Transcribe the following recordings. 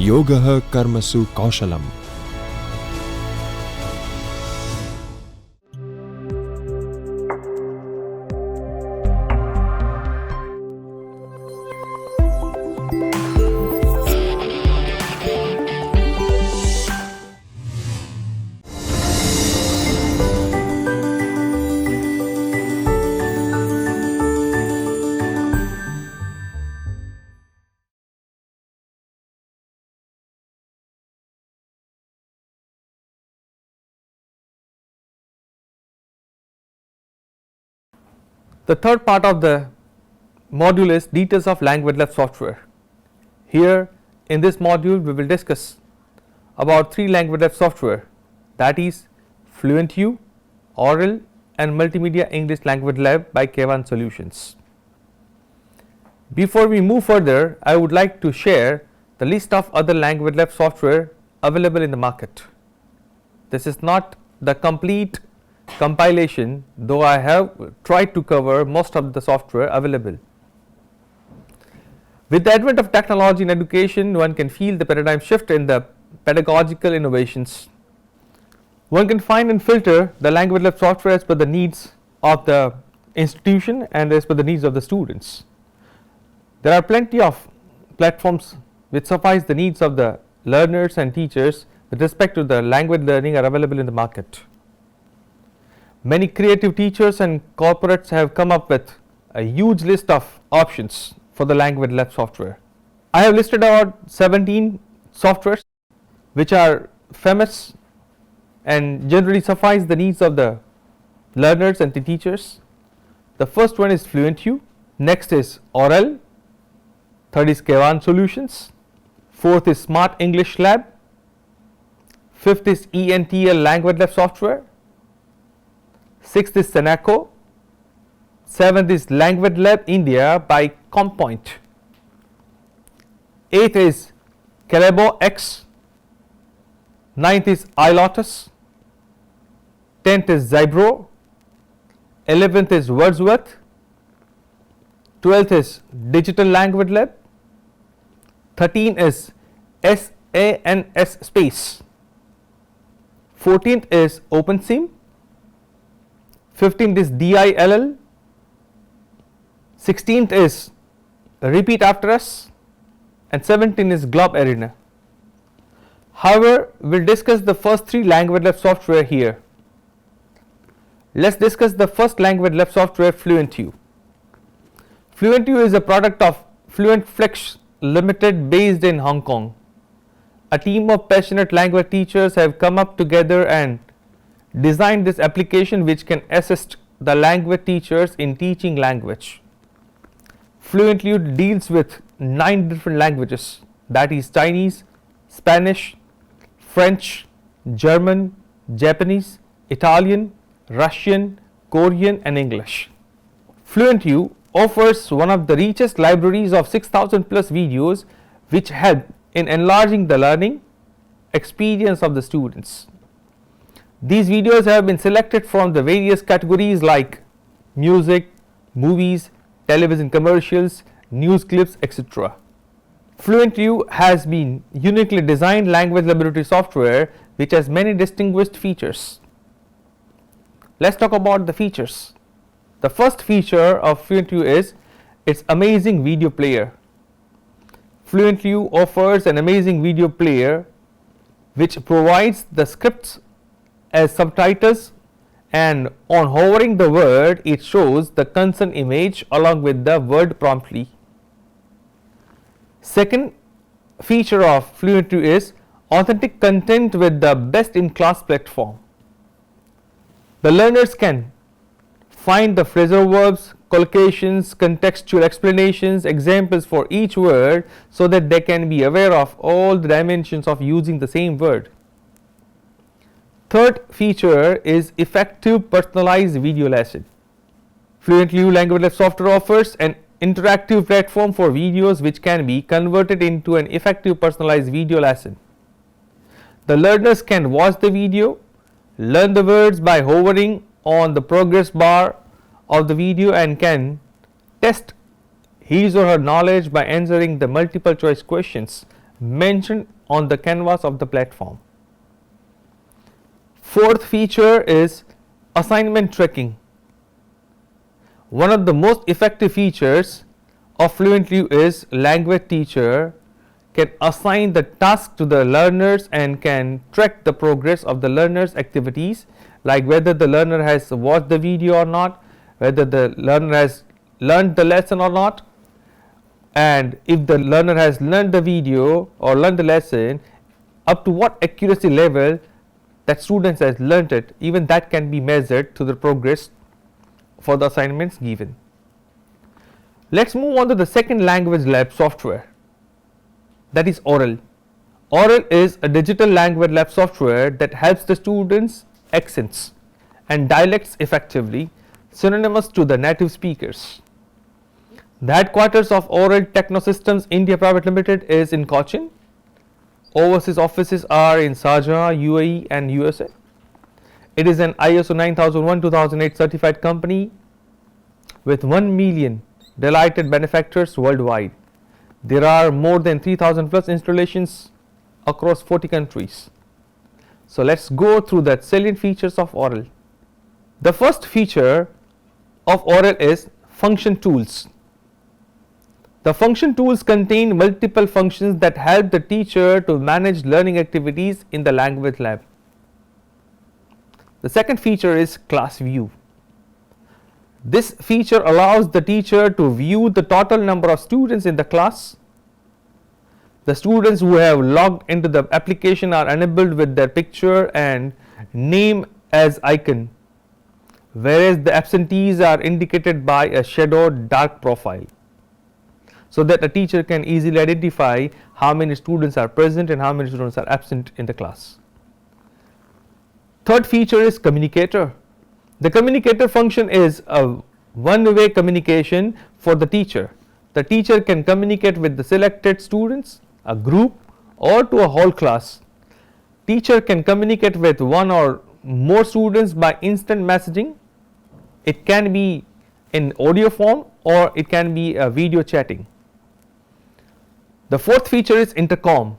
Yogah Karmasu Kaushalam. The third part of the module is details of language lab software. Here in this module we will discuss about 3 language lab software, that is FluentU, ODLL and Multimedia English Language Lab by K1 Solutions. Before we move further, I would like to share the list of other language lab software available in the market. This is not the complete compilation, though I have tried to cover most of the software available. With the advent of technology in education, one can feel the paradigm shift in the pedagogical innovations. One can find and filter the language lab software as per the needs of the institution and as per the needs of the students. There are plenty of platforms which suffice the needs of the learners and teachers with respect to the language learning are available in the market. Many creative teachers and corporates have come up with a huge list of options for the language lab software. I have listed about 17 softwares which are famous and generally suffice the needs of the learners and the teachers. The first one is FluentU, next is ODLL, third is K1 Solutions, fourth is Smart English Lab, fifth is ENTL Language Lab software, sixth is Senaco, seventh is Language Lab India by Compoint, eighth is Calabo X, ninth is iLotus, 10th is Zybro, 11th is Wordsworth, 12th is Digital Language Lab, 13th is SANS Space, 14th is OpenSim, 15th is DILL, 16th is Repeat After Us and 17th is Globe Arena. However, we will discuss the first 3 language lab software here. Let us discuss the first language lab software, FluentU. FluentU is a product of FluentFlex Limited based in Hong Kong. A team of passionate language teachers have come up together and designed this application which can assist the language teachers in teaching language. FluentU deals with 9 different languages, that is Chinese, Spanish, French, German, Japanese, Italian, Russian, Korean and English. FluentU offers one of the richest libraries of 6,000 plus videos which help in enlarging the learning experience of the students. These videos have been selected from the various categories like music, movies, television commercials, news clips, etc. FluentU has been uniquely designed language laboratory software which has many distinguished features. Let us talk about the features. The first feature of FluentU is its amazing video player. FluentU offers an amazing video player which provides the scripts as subtitles, and on hovering the word it shows the concerned image along with the word promptly. Second feature of FluentU is authentic content with the best in class platform. The learners can find the phrasal verbs, collocations, contextual explanations, examples for each word so that they can be aware of all the dimensions of using the same word. Third feature is effective personalized video lesson. FluentU Language Lab software offers an interactive platform for videos which can be converted into an effective personalized video lesson. The learners can watch the video, learn the words by hovering on the progress bar of the video and can test his or her knowledge by answering the multiple choice questions mentioned on the canvas of the platform. Fourth feature is assignment tracking. One of the most effective features of FluentU is language teacher can assign the task to the learners and can track the progress of the learners' activities, like whether the learner has watched the video or not, whether the learner has learned the lesson or not, and if the learner has learned the video or learned the lesson, up to what accuracy level that student has learnt it, even that can be measured to the progress for the assignments given. Let's move on to the second language lab software, that is ORAL. ORAL is a digital language lab software that helps the students accents and dialects effectively, synonymous to the native speakers. The headquarters of ORAL Technosystems India Private Limited is in Cochin. Overseas offices are in Sharjah, UAE and USA. It is an ISO 9001-2008 certified company with 1 million delighted benefactors worldwide. There are more than 3,000 plus installations across 40 countries. So let's go through the salient features of ORAL. The first feature of ORAL is function tools. The function tools contain multiple functions that help the teacher to manage learning activities in the language lab. The second feature is class view. This feature allows the teacher to view the total number of students in the class. The students who have logged into the application are enabled with their picture and name as icon, whereas the absentees are indicated by a shadowed dark profile, so that a teacher can easily identify how many students are present and how many students are absent in the class. Third feature is Communicator. The Communicator function is a one-way communication for the teacher. The teacher can communicate with the selected students, a group, or to a whole class. Teacher can communicate with one or more students by instant messaging. It can be in audio form or it can be a video chatting. The fourth feature is Intercom.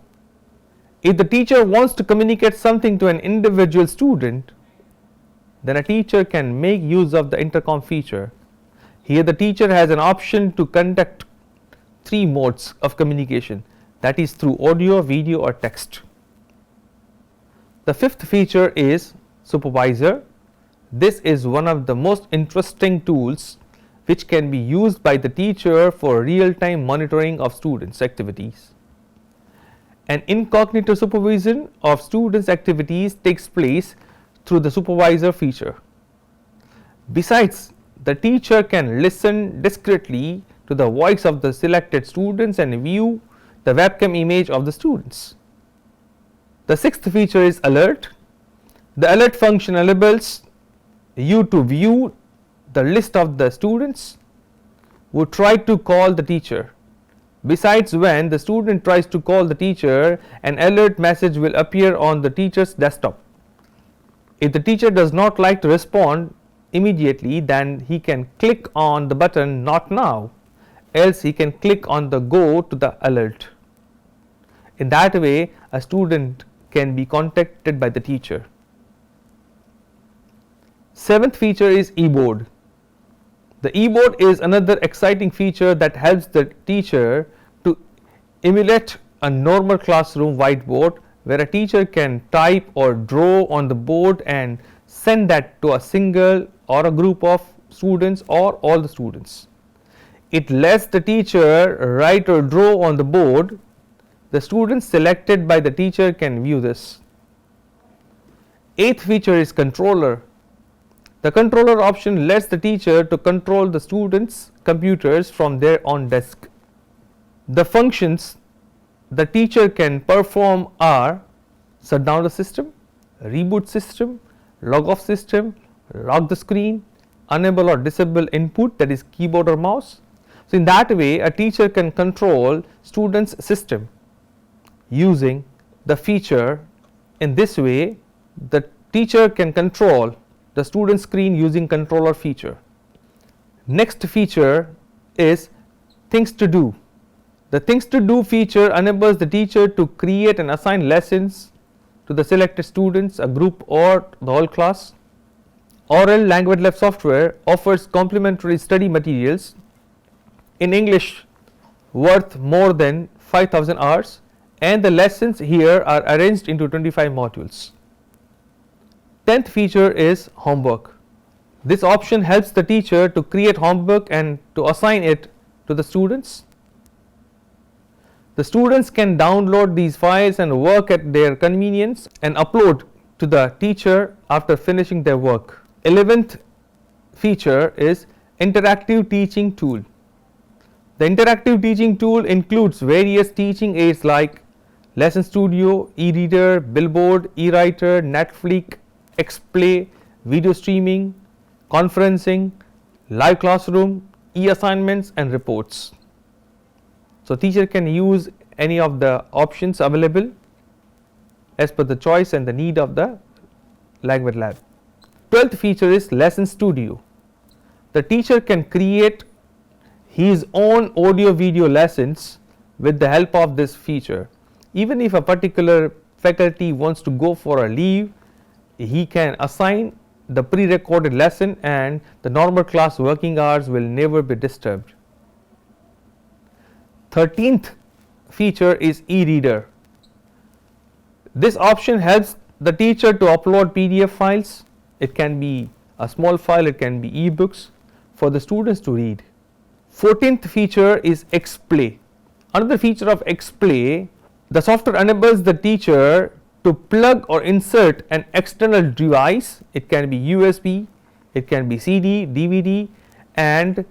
If the teacher wants to communicate something to an individual student, then a teacher can make use of the Intercom feature. Here the teacher has an option to conduct 3 modes of communication, that is through audio, video or text. The fifth feature is Supervisor. This is one of the most interesting tools which can be used by the teacher for real-time monitoring of students' activities. An incognito supervision of students' activities takes place through the supervisor feature. Besides, the teacher can listen discreetly to the voice of the selected students and view the webcam image of the students. The sixth feature is Alert. The alert function enables you to view the list of the students who tried to call the teacher. Besides, when the student tries to call the teacher, an alert message will appear on the teacher's desktop. If the teacher does not like to respond immediately, then he can click on the button Not Now, else he can click on the Go to the alert. In that way, a student can be contacted by the teacher. Seventh feature is eBoard. The eBoard is another exciting feature that helps the teacher to emulate a normal classroom whiteboard, where a teacher can type or draw on the board and send that to a single or a group of students or all the students. It lets the teacher write or draw on the board. The students selected by the teacher can view this. Eighth feature is Controller. The controller option lets the teacher to control the students' computers from their own desk. The functions the teacher can perform are shut down the system, reboot system, log off system, lock the screen, enable or disable input, that is keyboard or mouse. So in that way, a teacher can control students' system using the feature. In this way, the teacher can control the student screen using controller feature. Next feature is Things to Do. The Things to Do feature enables the teacher to create and assign lessons to the selected students, a group, or the whole class. ODLL Language Lab software offers complimentary study materials in English worth more than 5,000 hours, and the lessons here are arranged into 25 modules. 10th feature is homework. This option helps the teacher to create homework and to assign it to the students. The students can download these files and work at their convenience and upload to the teacher after finishing their work. 11th feature is interactive teaching tool. The interactive teaching tool includes various teaching aids like Lesson Studio, Ereader, Billboard, Ereader, Netflix, XPlay, video streaming, conferencing, live classroom, e-assignments and reports. So teacher can use any of the options available as per the choice and the need of the language lab. 12th feature is Lesson Studio. The teacher can create his own audio video lessons with the help of this feature. Even if a particular faculty wants to go for a leave, he can assign the pre-recorded lesson and the normal class working hours will never be disturbed. 13th feature is Ereader. This option helps the teacher to upload PDF files. It can be a small file, it can be ebooks for the students to read. 14th feature is XPlay. Another feature of XPlay, the software enables the teacher to plug or insert an external device. It can be USB, it can be CD, DVD, and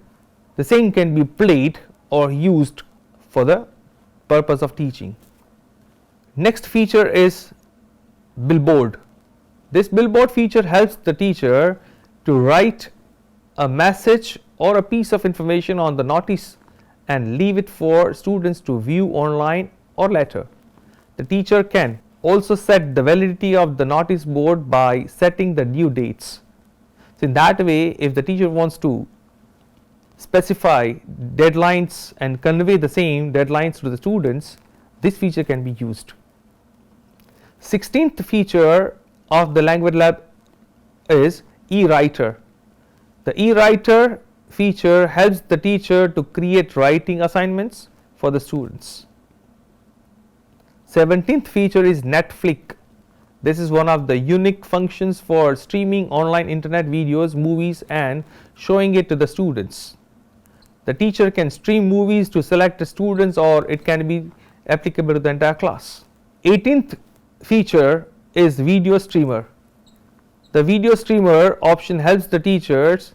the same can be played or used for the purpose of teaching. Next feature is Billboard. This Billboard feature helps the teacher to write a message or a piece of information on the notice and leave it for students to view online or later. The teacher can also set the validity of the notice board by setting the due dates. So in that way, if the teacher wants to specify deadlines and convey the same deadlines to the students, this feature can be used. 16th feature of the language lab is Ereader. The Ereader feature helps the teacher to create writing assignments for the students. 17th feature is Netflix. This is one of the unique functions for streaming online internet videos, movies and showing it to the students. The teacher can stream movies to select students or it can be applicable to the entire class. 18th feature is Video Streamer. The Video Streamer option helps the teachers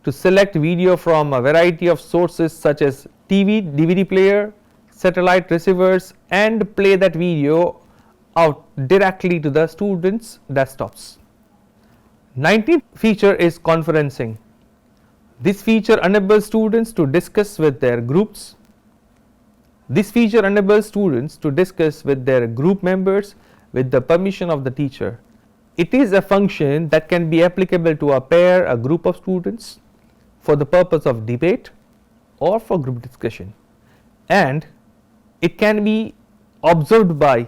to select video from a variety of sources such as TV, DVD player, satellite receivers and play that video out directly to the students' desktops. 19th feature is conferencing. This feature enables students to discuss with their groups. This feature enables students to discuss with their group members with the permission of the teacher. It is a function that can be applicable to a pair, a group of students for the purpose of debate or for group discussion, and it can be observed by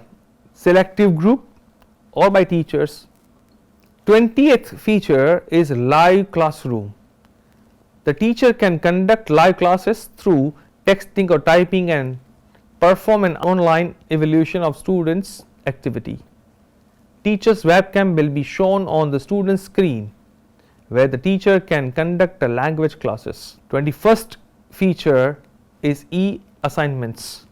selective group or by teachers. 20th feature is live classroom. The teacher can conduct live classes through texting or typing and perform an online evaluation of students' activity. Teacher's webcam will be shown on the student's screen where the teacher can conduct a language classes. 21st feature is e-assignments.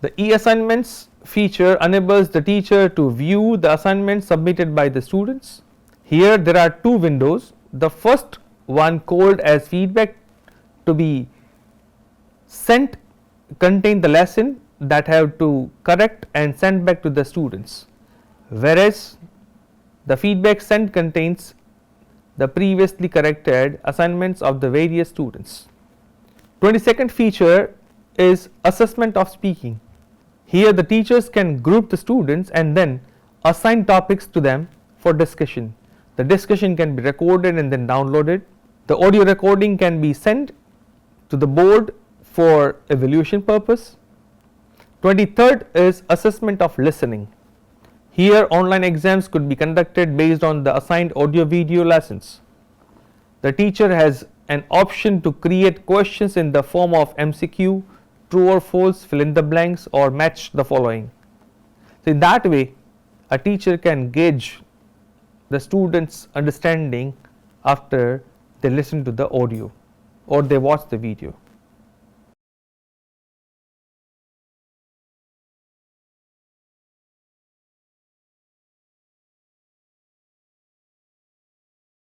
The e-assignments feature enables the teacher to view the assignments submitted by the students. Here there are two windows. The first one called as feedback to be sent contain the lesson that have to correct and send back to the students, whereas the feedback sent contains the previously corrected assignments of the various students. 22nd feature is assessment of speaking. Here the teachers can group the students and then assign topics to them for discussion. The discussion can be recorded and then downloaded. The audio recording can be sent to the board for evaluation purpose. 23rd is assessment of listening. Here online exams could be conducted based on the assigned audio video lessons. The teacher has an option to create questions in the form of MCQ, true or false, fill in the blanks, or match the following. So in that way a teacher can gauge the students' understanding after they listen to the audio or they watch the video.